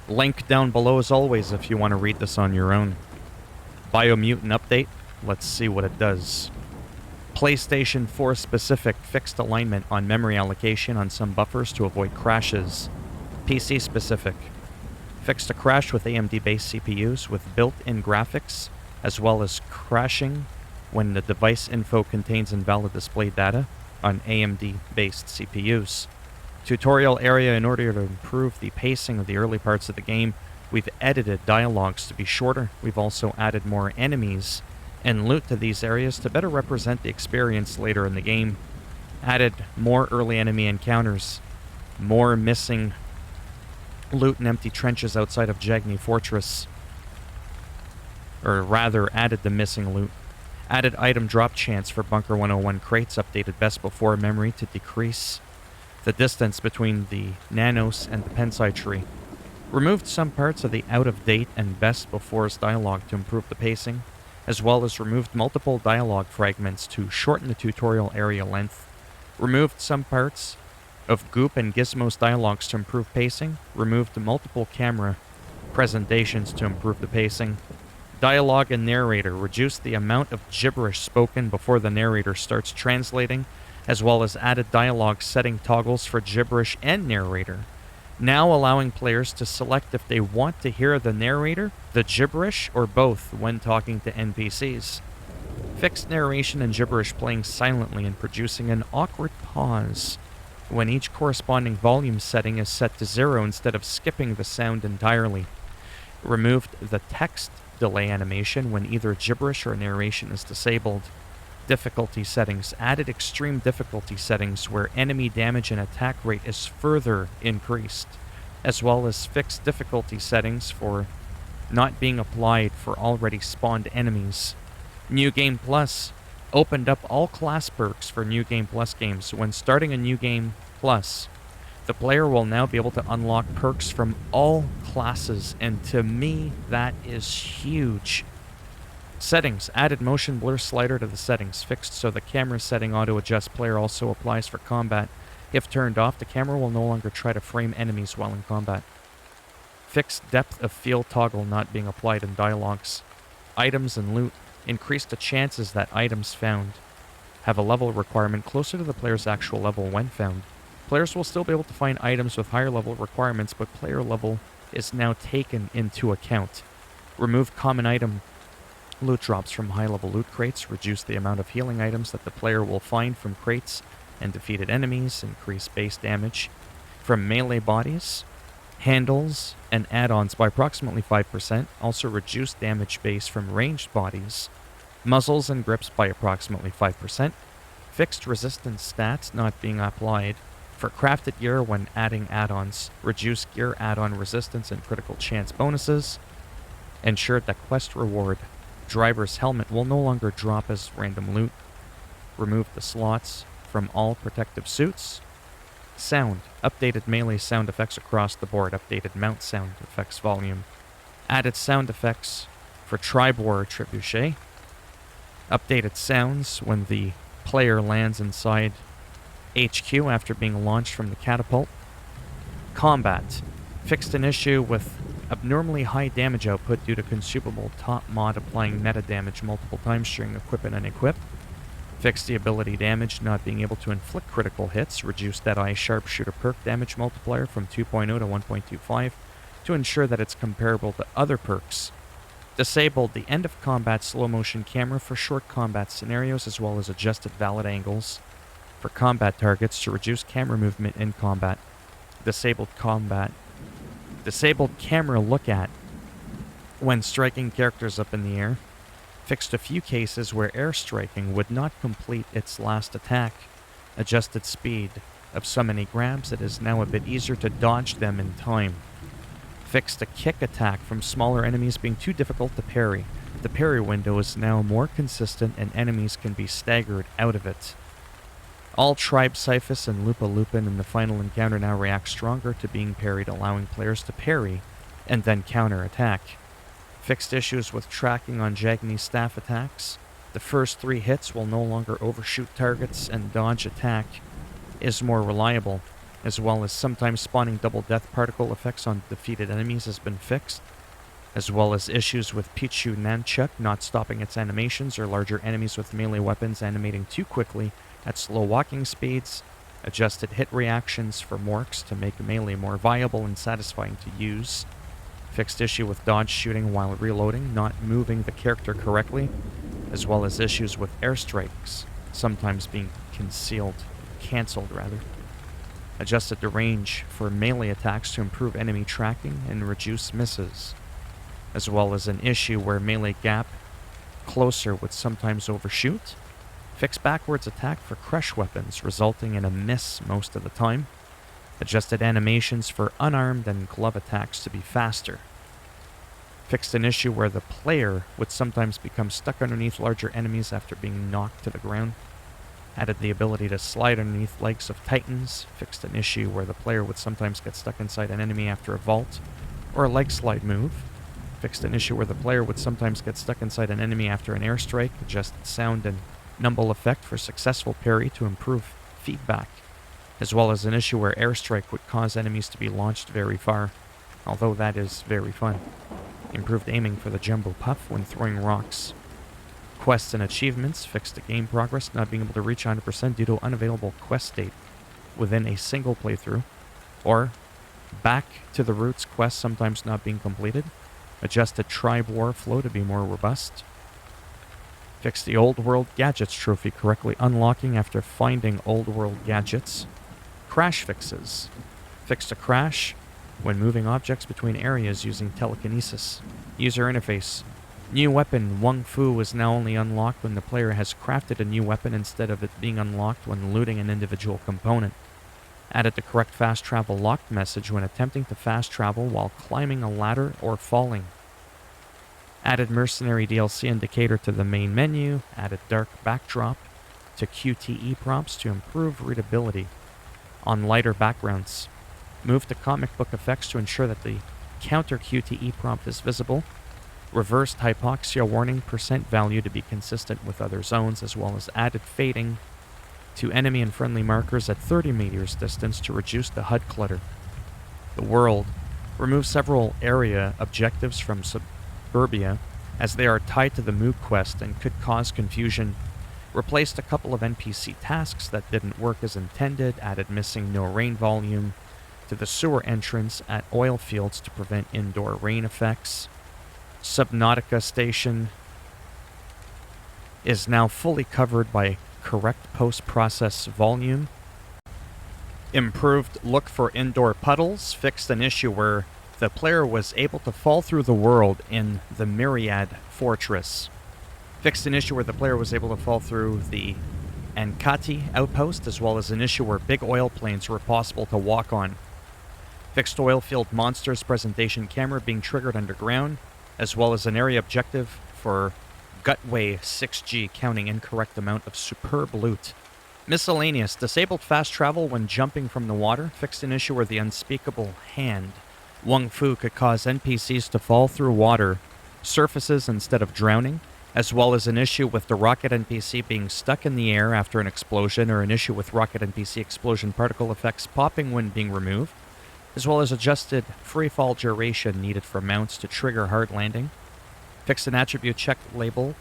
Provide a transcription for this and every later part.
Link down below as always if you want to read this on your own. Biomutant update. Let's see what it does. PlayStation 4 specific fixed alignment on memory allocation on some buffers to avoid crashes. PC specific. Fixed a crash with AMD-based CPUs with built-in graphics, as well as crashing when the device info contains invalid display data on AMD-based CPUs. Tutorial area. In order to improve the pacing of the early parts of the game, we've edited dialogues to be shorter. We've also added more enemies and loot to these areas to better represent the experience later in the game. Added more early enemy encounters, more missing loot and empty trenches outside of Jagni Fortress. Or rather, added the missing loot. Added item drop chance for Bunker 101 crates, updated best before memory to decrease the distance between the nanos and the pensai tree. Removed some parts of the out-of-date and best before's dialogue to improve the pacing, as well as removed multiple dialogue fragments to shorten the tutorial area length. Removed some parts of Goop and Gizmo's dialogues to improve pacing. Removed multiple camera presentations to improve the pacing. Dialogue and narrator. Reduced the amount of gibberish spoken before the narrator starts translating, as well as added dialogue setting toggles for gibberish and narrator, now allowing players to select if they want to hear the narrator, the gibberish, or both when talking to NPCs. Fixed narration and gibberish playing silently and producing an awkward pause when each corresponding volume setting is set to 0 instead of skipping the sound entirely. Removed the text delay animation when either gibberish or narration is disabled. Difficulty settings. Added extreme difficulty settings where enemy damage and attack rate is further increased, as well as fixed difficulty settings for not being applied for already spawned enemies. New Game Plus. Opened up all class perks for New Game Plus games. When starting a New Game Plus, the player will now be able to unlock perks from all classes, and to me, that is huge. Settings. Added motion blur slider to the settings. Fixed so the camera setting auto-adjust player also applies for combat. If turned off, the camera will no longer try to frame enemies while in combat. Fixed depth of field toggle not being applied in dialogues. Items and loot. Increased the chances that items found have a level requirement closer to the player's actual level when found. Players will still be able to find items with higher level requirements, but player level is now taken into account. Remove common item loot drops from high-level loot crates, reduce the amount of healing items that the player will find from crates and defeated enemies, increase base damage from melee bodies, handles, and add-ons by approximately 5%, also reduce damage base from ranged bodies, muzzles and grips by approximately 5%, fixed resistance stats not being applied for crafted gear when adding add-ons, reduce gear add-on resistance and critical chance bonuses, ensured that quest reward driver's helmet will no longer drop as random loot. Remove the slots from all protective suits. Sound. Updated melee sound effects across the board. Updated mount sound effects volume. Added sound effects for Tribor Trebuchet. Updated sounds when the player lands inside HQ after being launched from the catapult. Combat. Fixed an issue with abnormally high damage output due to consumable top mod applying meta damage multiple times during equip and unequip. Fixed the ability damage not being able to inflict critical hits. Reduced Deadeye Sharpshooter perk damage multiplier from 2.0 to 1.25 to ensure that it's comparable to other perks. Disabled the end of combat slow motion camera for short combat scenarios, as well as adjusted valid angles for combat targets to reduce camera movement in combat. Disabled camera look at when striking characters up in the air. Fixed a few cases where air striking would not complete its last attack. Adjusted speed of so many grabs it is now a bit easier to dodge them in time. Fixed a kick attack from smaller enemies being too difficult to parry. The parry window is now more consistent and enemies can be staggered out of it. All Tribe Cyphus and Lupa Lupin in the final encounter now react stronger to being parried, allowing players to parry and then counter-attack. Fixed issues with tracking on Jagni's staff attacks. The first 3 hits will no longer overshoot targets and dodge attack is more reliable. as well as sometimes spawning double death particle effects on defeated enemies has been fixed, as well as issues with Pichu Nunchuck not stopping its animations or larger enemies with melee weapons animating too quickly at slow walking speeds, adjusted hit reactions for Morks to make melee more viable and satisfying to use, fixed issue with dodge shooting while reloading, not moving the character correctly, as well as issues with airstrikes, sometimes being cancelled rather. Adjusted the range for melee attacks to improve enemy tracking and reduce misses, as well as an issue where melee gap closer would sometimes overshoot. Fixed backwards attack for crush weapons, resulting in a miss most of the time. Adjusted animations for unarmed and glove attacks to be faster. Fixed an issue where the player would sometimes become stuck underneath larger enemies after being knocked to the ground. Added the ability to slide underneath legs of titans. Fixed an issue where the player would sometimes get stuck inside an enemy after a vault or a leg slide move. Fixed an issue where the player would sometimes get stuck inside an enemy after an airstrike. Adjusted sound and numble effect for successful parry to improve feedback, as well as an issue where airstrike would cause enemies to be launched very far, although that is very fun. Improved aiming for the jumbo puff when throwing rocks. Quests and achievements fixed the game progress not being able to reach 100% due to unavailable quest state within a single playthrough, or back to the roots quest sometimes not being completed. Adjusted tribe war flow to be more robust. Fixed the old world gadgets trophy correctly unlocking after finding old world gadgets. Crash fixes. Fixed a crash when moving objects between areas using telekinesis. User interface. New weapon Wung Fu is now only unlocked when the player has crafted a new weapon instead of it being unlocked when looting an individual component. Added the correct fast travel locked message when attempting to fast travel while climbing a ladder or falling. Added mercenary DLC indicator to the main menu. Added dark backdrop to QTE prompts to improve readability on lighter backgrounds. Moved to comic book effects to ensure that the counter QTE prompt is visible. Reversed hypoxia warning percent value to be consistent with other zones, as well as added fading to enemy and friendly markers at 30 meters distance to reduce the HUD clutter. The world removes several area objectives from Suburbia as they are tied to the Moog quest and could cause confusion. Replaced a couple of NPC tasks that didn't work as intended. Added missing no rain volume to the sewer entrance at oil fields to prevent indoor rain effects. Subnautica station is now fully covered by correct post-process volume. Improved look for indoor puddles. Fixed an issue where the player was able to fall through the world in the Myriad Fortress. Fixed an issue where the player was able to fall through the Ankati outpost, as well as an issue where big oil planes were possible to walk on. Fixed oil field monsters presentation camera being triggered underground, as well as an area objective for Gutway 6G counting incorrect amount of superb loot. Miscellaneous. Disabled fast travel when jumping from the water. Fixed an issue where the unspeakable hand Wung Fu could cause NPCs to fall through water surfaces instead of drowning, as well as an issue with the rocket NPC being stuck in the air after an explosion, or an issue with rocket NPC explosion particle effects popping when being removed, as well as adjusted freefall duration needed for mounts to trigger hard landing. Fixed an attribute check label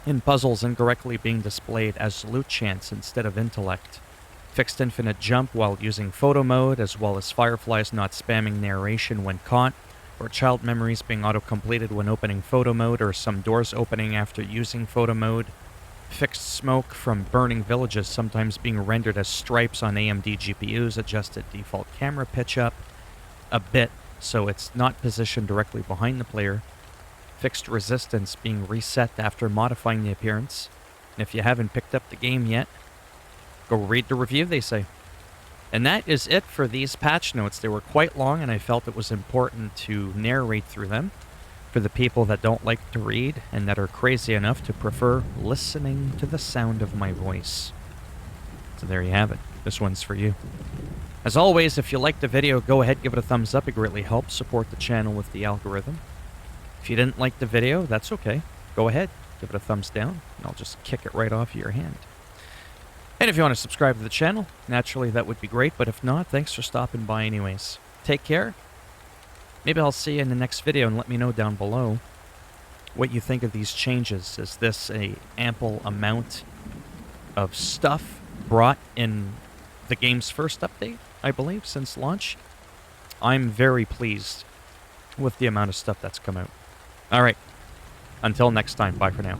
in puzzles incorrectly being displayed as loot chance instead of intellect. Fixed infinite jump while using photo mode, as well as fireflies not spamming narration when caught, or child memories being auto-completed when opening photo mode, or some doors opening after using photo mode. Fixed smoke from burning villages sometimes being rendered as stripes on AMD GPUs. Adjusted default camera pitch up a bit so it's not positioned directly behind the player. Fixed resistance being reset after modifying the appearance. And if you haven't picked up the game yet, go read the review, they say. And that is it for these patch notes. They were quite long, and I felt it was important to narrate through them for the people that don't like to read and that are crazy enough to prefer listening to the sound of my voice. So there you have it. This one's for you. As always, if you liked the video, go ahead, give it a thumbs up. It greatly helps support the channel with the algorithm. If you didn't like the video, that's okay. Go ahead, give it a thumbs down, and I'll just kick it right off your hand. And if you want to subscribe to the channel, naturally that would be great, but if not, thanks for stopping by anyways. Take care. Maybe I'll see you in the next video and let me know down below what you think of these changes. Is this a ample amount of stuff brought in the game's first update, I believe, since launch? I'm very pleased with the amount of stuff that's come out. Alright, until next time, bye for now.